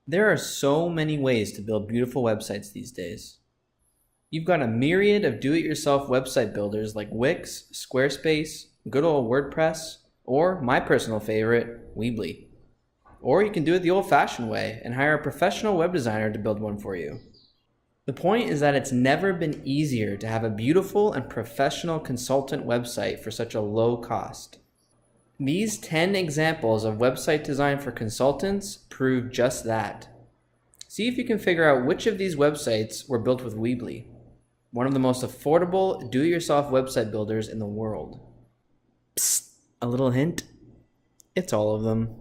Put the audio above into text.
There are so many ways to build beautiful websites these days. You've got a myriad of do-it-yourself website builders like Wix, Squarespace, good old WordPress, or my personal favorite, Weebly. Or you can do it the old-fashioned way and hire a professional web designer to build one for you. The point is that it's never been easier to have a beautiful and professional consultant website for such a low cost. These 10 examples of website design for consultants prove just that. See if you can figure out which of these websites were built with Weebly, one of the most affordable do-it-yourself website builders in the world. Psst, a little hint? It's all of them.